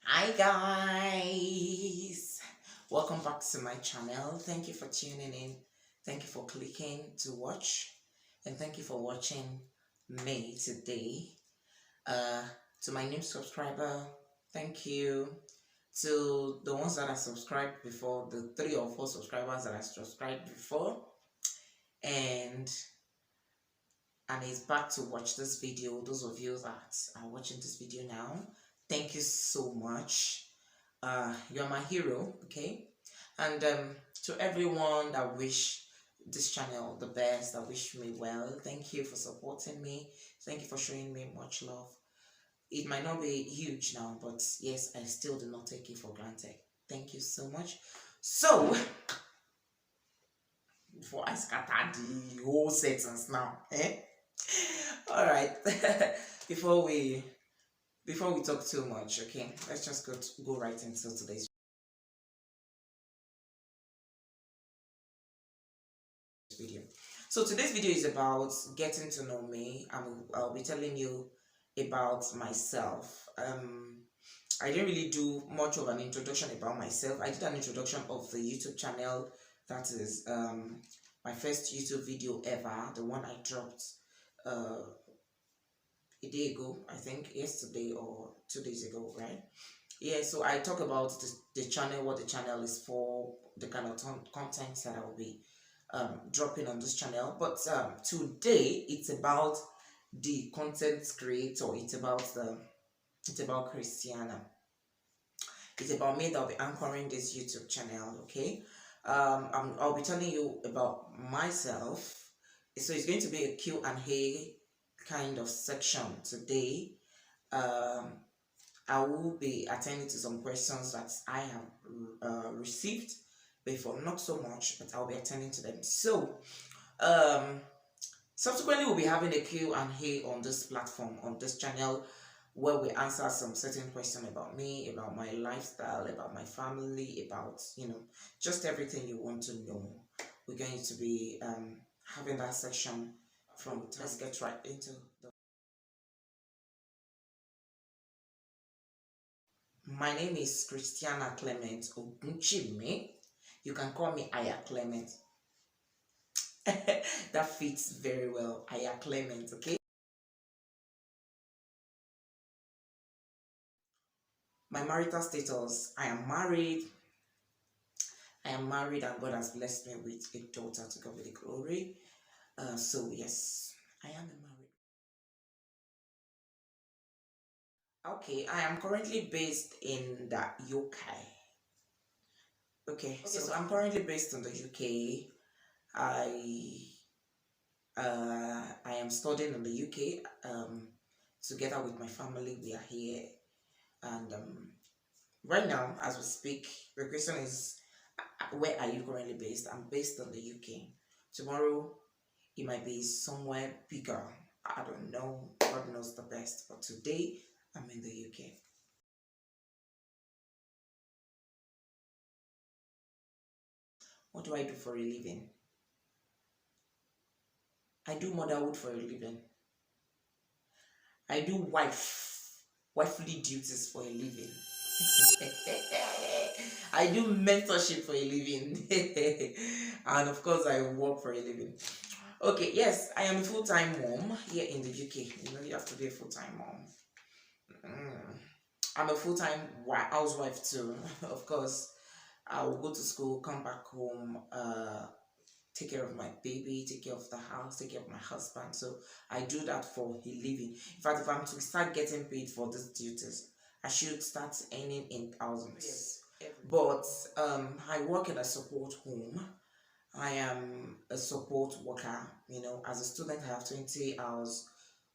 Hi guys, welcome back to my channel. Thank you for tuning in. Thank you for clicking to watch, and thank you for watching me today. Uh, to my new subscriber, thank you. To the ones that are subscribed before, the 3 or 4 subscribers that I subscribed before, and is back to watch this video. Those of you that are watching this video now, thank you so much. You're my hero, okay? And to everyone that wish this channel the best, that wish me well, thank you for supporting me. Thank you for showing me much love. It might not be huge now, but yes, I still do not take it for granted. Thank you so much. So, before I scatter the whole sentence now, all right. before we before we talk too much, okay, let's just go right into today's video. So today's video is about getting to know me. I'll be telling you about myself. I didn't really do much of an introduction about myself. I did an introduction of the YouTube channel. That is my first YouTube video ever, the one I dropped uh, a day ago, I think yesterday or 2 days ago, right? Yeah, so I talk about the channel, what the channel is for, the kind of content that I will be dropping on this channel. But today it's about the content creator. It's about Christiana. It's about me that'll be anchoring this YouTube channel. Okay, I'll be telling you about myself. So it's going to be a Q&A kind of section today. Um, I will be attending to some questions that I have received before, not so much, but I'll be attending to them. So, um, subsequently, we'll be having a Q&A on this platform, on this channel, where we answer some certain questions about me, about my lifestyle, about my family, about, just everything you want to know. We're going to be having that section from, let's get right into the. My name is Christiana Clement Ogunchime. You can call me Aya Clement. That fits very well. Aya Clement, okay? My marital status, I am married and God has blessed me with a daughter, to God be the glory. So yes, I am married. Okay, I am currently based in the UK. Okay, so I'm currently based in the UK. I I am studying in the UK. Together with my family, we are here, and right now, as we speak, the question is, where are you currently based? I'm based in the UK. Tomorrow, it might be somewhere bigger. I don't know. God knows the best. But today, I'm in the UK. What do I do for a living? I do motherhood for a living. I do wifely duties for a living. I do mentorship for a living. And of course, I work for a living. Okay, yes, I am a full-time mom here in the UK. You have to be a full-time mom. Mm. I'm a full-time housewife too. Of course, I will go to school, come back home, take care of my baby, take care of the house, take care of my husband. So I do that for a living. In fact, if I'm to start getting paid for these duties, I should start earning in thousands. But I work in a support home. I am a support worker. As a student, I have 20 hours,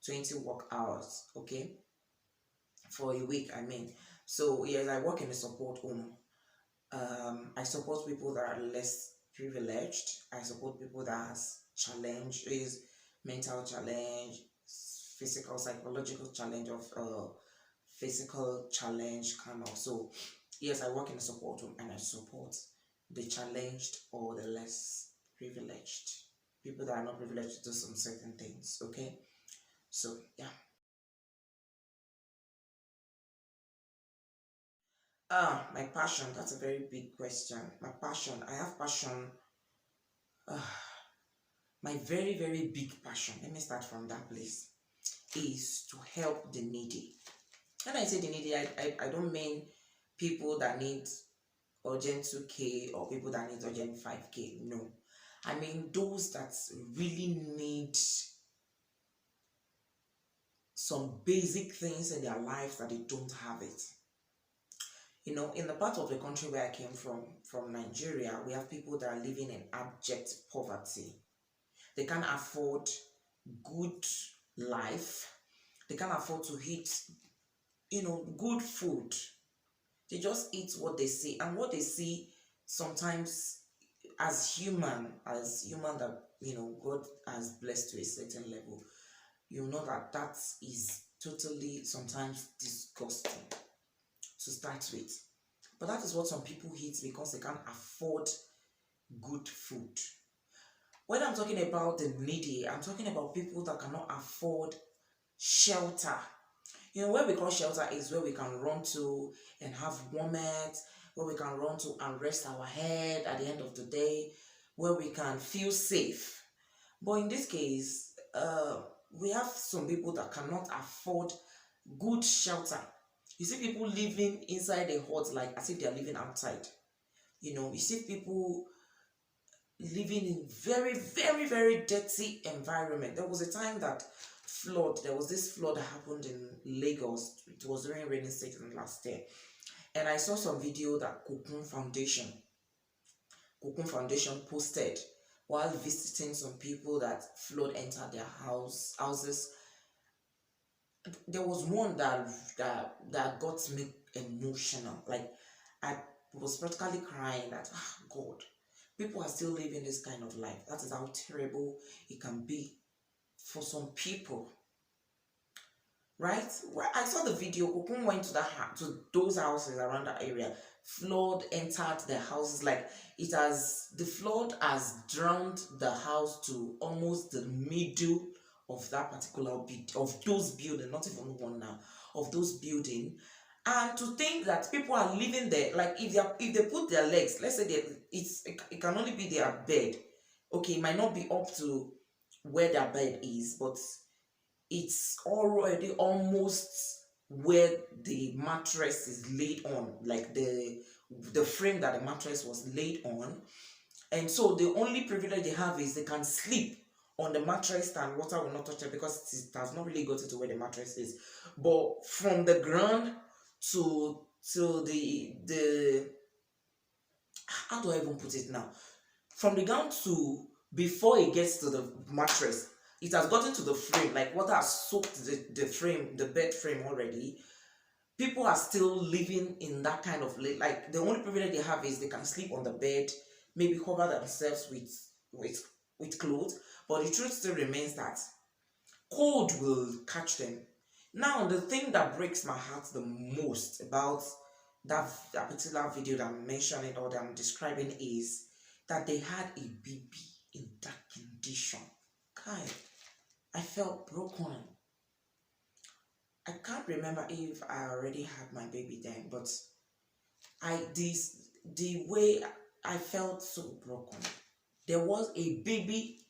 20 work hours, okay, for a week, I mean. So, yes, I work in a support home. I support people that are less privileged. I support people that has challenges, mental challenge, physical, psychological challenge of physical challenge kind of. So yes, I work in a support room and I support the challenged or the less privileged. People that are not privileged to do some certain things. Okay. So yeah. My passion, that's a very big question. My passion, I have passion. My very, very big passion, let me start from that place, is to help the needy. When I say the needy, I don't mean people that need urgent 2K or people that need urgent 5K. No. I mean those that really need some basic things in their life that they don't have it. You know, in the part of the country where I came from Nigeria, we have people that are living in abject poverty. They can't afford good life. They can't afford to eat, good food. They just eat what they see. And what they see sometimes as human that, God has blessed to a certain level, you know that is totally sometimes disgusting to start with. But that is what some people eat because they can't afford good food. When I'm talking about the needy, I'm talking about people that cannot afford shelter. Where we call shelter is where we can run to and have warmth, where we can run to and rest our head at the end of the day, where we can feel safe. But in this case, we have some people that cannot afford good shelter. You see people living inside a hut like as if they are living outside. You see people living in very, very, very dirty environment. There was a time that there was this flood that happened in Lagos. It was during rainy season last year. And I saw some video that Cocoon Foundation posted while visiting some people that flood entered their houses. There was one that got me emotional. Like I was practically crying that God, people are still living this kind of life. That is how terrible it can be for some people. Right? Well, I saw the video. Kokun went to those houses around that area. Flood entered the houses. Like the flood has drowned the house to almost the middle of that particular bit of those buildings, not even one now, of those buildings. And to think that people are living there, like if they put their legs, let's say it can only be their bed. Okay, it might not be up to where their bed is, but it's already almost where the mattress is laid on, like the frame that the mattress was laid on. And so the only privilege they have is they can sleep on the mattress and water will not touch it because it has not really gotten to where the mattress is. But from the ground to the how do I even put it now? From the ground to before it gets to the mattress, it has gotten to the frame. Like water has soaked the frame, the bed frame already. People are still living in that kind of like the only privilege they have is they can sleep on the bed, maybe cover themselves with clothes. But the truth still remains that cold will catch them. Now, the thing that breaks my heart the most about that particular video that I'm mentioning or that I'm describing is that they had a baby in that condition. Kai, I felt broken. I can't remember if I already had my baby then, but the way I felt so broken. There was a baby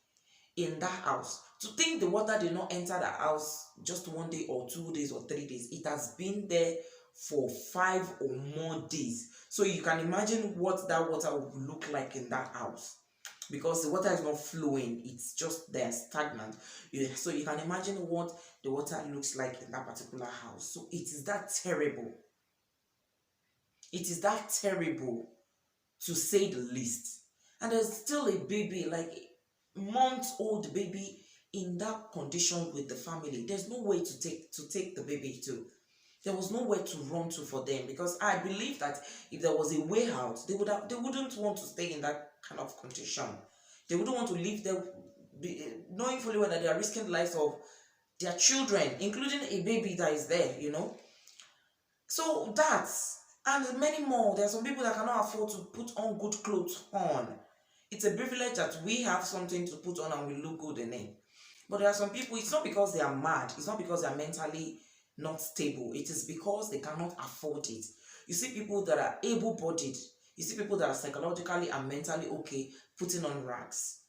in that house. To think the water did not enter the house just 1 day or 2 days or 3 days, it has been there for 5 or more days. So you can imagine what that water would look like in that house, because the water is not flowing, it's just there stagnant. So you can imagine what the water looks like in that particular house. So it is that terrible. It is that terrible, to say the least. And there's still a baby, like month-old baby, in that condition with the family. There's no way to take the baby to. There was nowhere to run to for them, because I believe that if there was a way out, they wouldn't want to stay in that kind of condition. They wouldn't want to live there, knowing fully well that they are risking the lives of their children, including a baby that is there. So that's, and many more. There are some people that cannot afford to put on good clothes on. It's a privilege that we have something to put on and we look good in it. But there are some people, it's not because they are mad, it's not because they are mentally not stable, it is because they cannot afford it. You see people that are able-bodied. You see people that are psychologically and mentally okay putting on rags.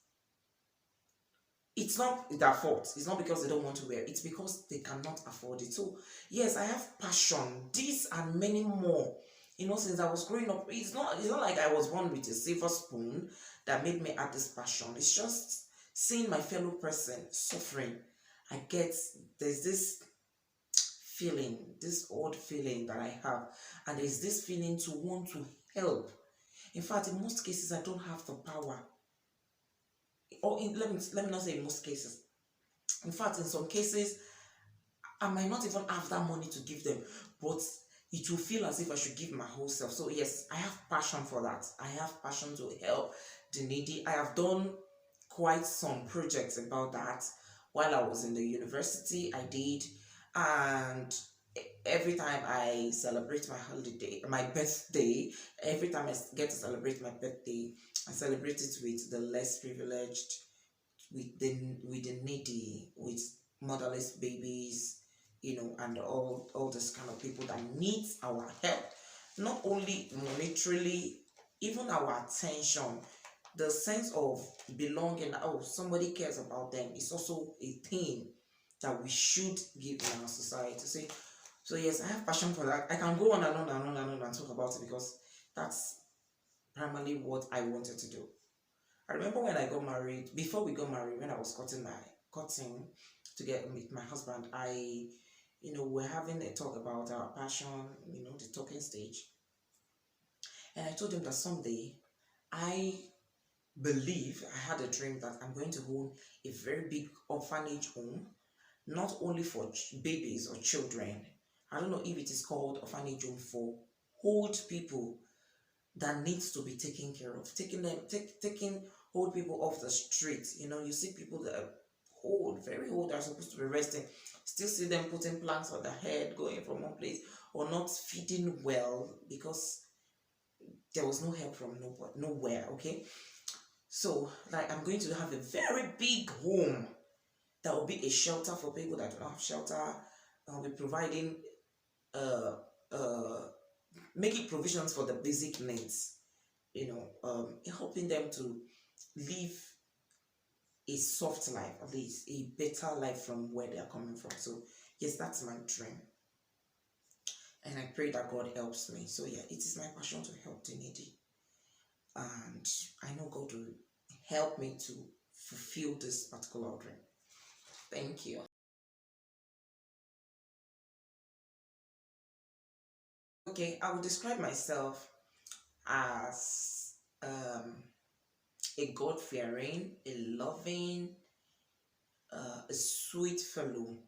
It's not their fault. It's not because they don't want to wear it. It's because they cannot afford it. So yes, I have passion. These and many more. Since I was growing up, it's not like I was born with a silver spoon that made me add this passion. It's just seeing my fellow person suffering. I get there's this feeling, this odd feeling that I have, and there's this feeling to want to help. In fact, in most cases, I don't have the power. Let me not say in most cases. In fact, in some cases, I might not even have that money to give them, but it will feel as if I should give my whole self. So yes, I have passion for that. I have passion to help the needy. I have done quite some projects about that while I was in the university. I did, and every time I celebrate my birthday, every time I get to celebrate my birthday, I celebrate it with the less privileged, with the needy, with motherless babies, and all this kind of people that needs our help, not only monetarily, even our attention, the sense of belonging. Oh, somebody cares about them is also a thing that we should give in our society. So yes, I have passion for that. I can go on and on and on and on and talk about it because that's primarily what I wanted to do. I remember when I got married, before we got married, when I was cutting to get with my husband, we're having a talk about our passion, the talking stage. And I told him that someday I believe I had a dream that I'm going to own a very big orphanage home, not only for babies or children. I don't know if it is called orphanage home for old people that needs to be taken care of, taking old people off the street. You see people that are old, very old, are supposed to be resting, still see them putting planks on their head, going from one place, or not feeding well because there was no help from nowhere. Okay, so like I'm going to have a very big home that will be a shelter for people that do not have shelter. I'll be providing uh uh making provisions for the basic needs, helping them to live a soft life, at least a better life from where they are coming from. So yes, that's my dream, and I pray that God helps me. So yeah, it is my passion to help the needy, and I know God will help me to fulfill this particular dream. Thank you. Okay, I would describe myself as a God-fearing, a loving, a sweet fellow.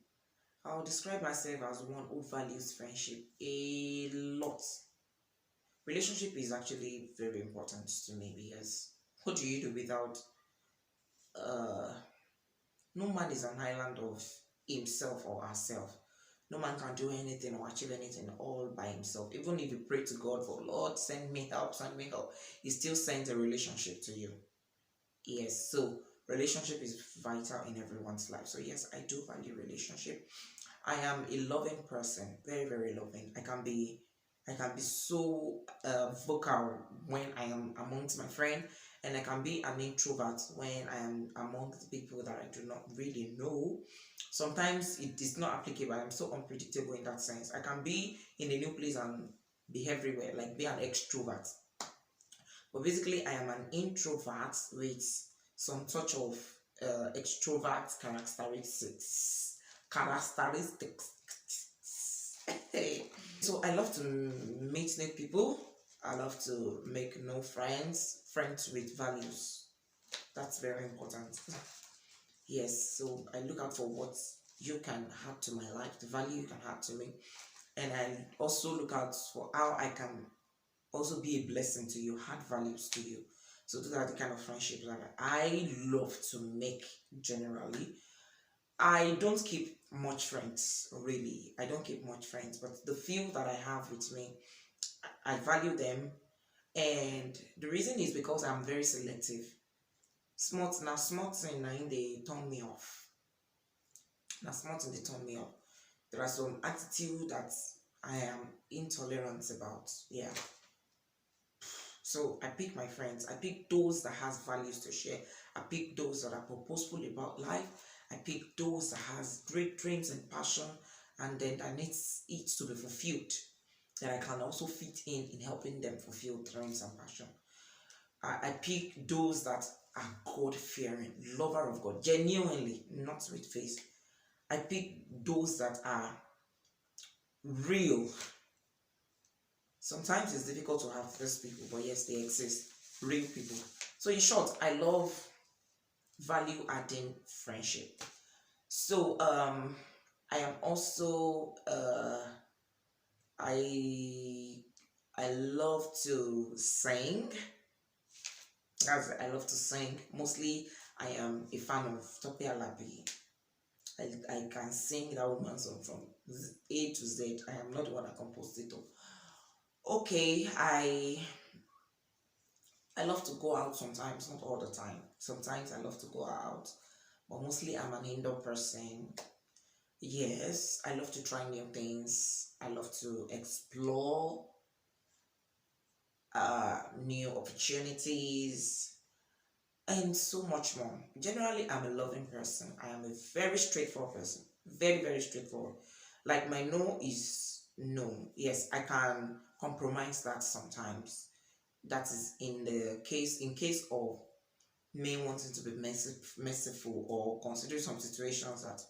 I'll describe myself as one who values friendship a lot. Relationship is actually very important to me because what do you do without uh no man is an island of himself or herself. No man can do anything or achieve anything all by himself. Even if you pray to God for Lord, send me help, He still sends a relationship to you. Yes, so relationship is vital in everyone's life. So yes, I do value relationship. I am a loving person, very, very loving. I can be so vocal when I am amongst my friend, and I can be an introvert when I am amongst people that I do not really know. Sometimes it is not applicable. I'm so unpredictable in that sense. I can be in a new place and be everywhere, like be an extrovert. But basically, I am an introvert with some touch of extrovert characteristics. Characteristics. So I love to meet new people. I love to make new friends with values. That's very important. Yes, so I look out for what you can add to my life, the value you can add to me, and I also look out for how I can also be a blessing to you, add values to you. So those are the kind of friendships that I love to make generally. I don't keep much friends, really. I don't keep much friends, but the few that I have with me, I value them. And the reason is because I'm very selective. Smart thing, they turn me off. Now, smart thing, they turn me off. There are some attitude that I am intolerant about. Yeah. So I pick my friends. I pick those that has values to share. I pick those that are purposeful about life. I pick those that has great dreams and passion, and then that needs it to be fulfilled. That I can also fit in helping them fulfill dreams and passion. I pick those that are God-fearing, lover of God, genuinely, not with face. I pick those that are real. Sometimes it's difficult to have these people, but yes, they exist. Real people. So in short, I love value adding friendship. So I am also I love to sing. I love to sing. Mostly I am a fan of Tope Alabi. I can sing that woman's song from A to Z. I am not the one that composed it all. Okay, I love to go out sometimes, not all the time. Sometimes I love to go out, but mostly I'm an indoor person. Yes, I love to try new things. I love to explore new opportunities and so much more. Generally, I'm a loving person. I am a very straightforward person. Very, very straightforward. Like my no is no. Yes, I can compromise that sometimes. That is in case of me wanting to be merciful or considering some situations that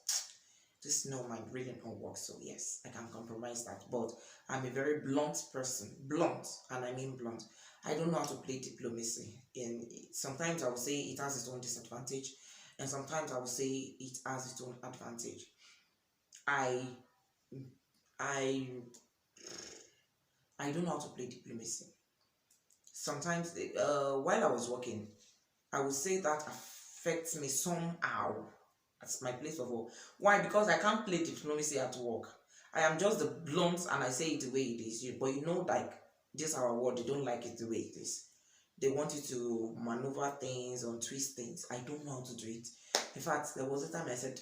this no might really not work. So yes, I can compromise that. But I'm a very blunt person. Blunt, and I mean blunt. I don't know how to play diplomacy. And sometimes I will say it has its own disadvantage, and sometimes I will say it has its own advantage. I I I don't know how to play diplomacy. Sometimes while I was working, I would say that affects me somehow at my place of work. Why? Because I can't play diplomacy at work. I am just the blunt and I say it the way it is. But you know, like this our world, they don't like it the way it is. They want you to maneuver things or twist things. I don't know how to do it. In fact, there was a time I said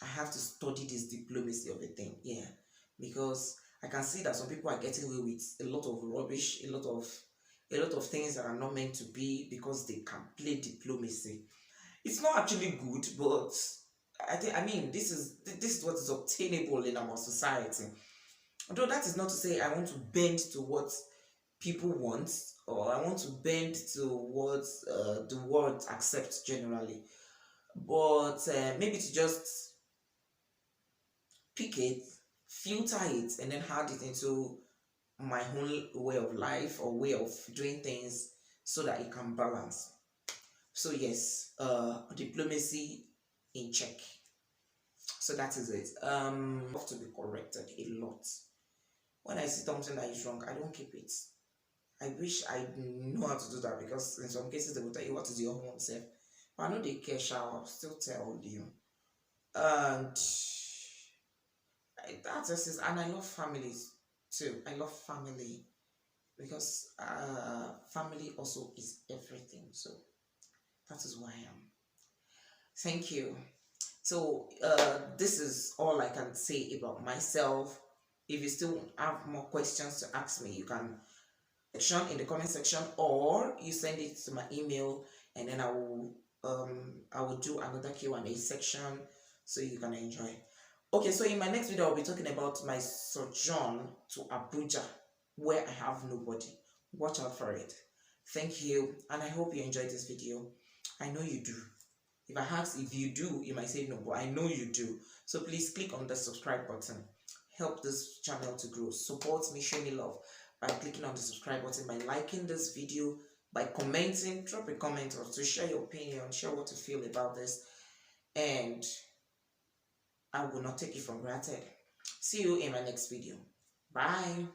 I have to study this diplomacy of a thing. Yeah, because I can see that some people are getting away with a lot of rubbish, a lot of things that are not meant to be because they can play diplomacy. It's not actually good, but I mean this is what is obtainable in our society. Although that is not to say I want to bend to what people want, or I want to bend to what the world accepts generally, but maybe to just pick it, filter it, and then add it into my own way of life or way of doing things so that it can balance. So yes, diplomacy in check. So that is it. I have to be corrected a lot. When I see something that is wrong, I don't keep it. I wish I know how to do that, because in some cases they will tell you what is your own self. But I know they care, I'll still tell you. And that's just it. And I love families too. I love family because family also is everything. So that is who I am. Thank you. So this is all I can say about myself. If you still have more questions to ask me, you can section in the comment section, or you send it to my email, and then I will do another Q&A section so you can enjoy. Okay, so in my next video I'll be talking about my sojourn to Abuja, where I have nobody. Watch out for it. Thank you, and I hope you enjoyed this video. I know you do. If I ask if you do, you might say no, but I know you do. So please click on the subscribe button. Help this channel to grow. Support me, show me love by clicking on the subscribe button, by liking this video, by commenting. Drop a comment or to share your opinion, share what you feel about this, and I will not take it for granted. See you in my next video. Bye.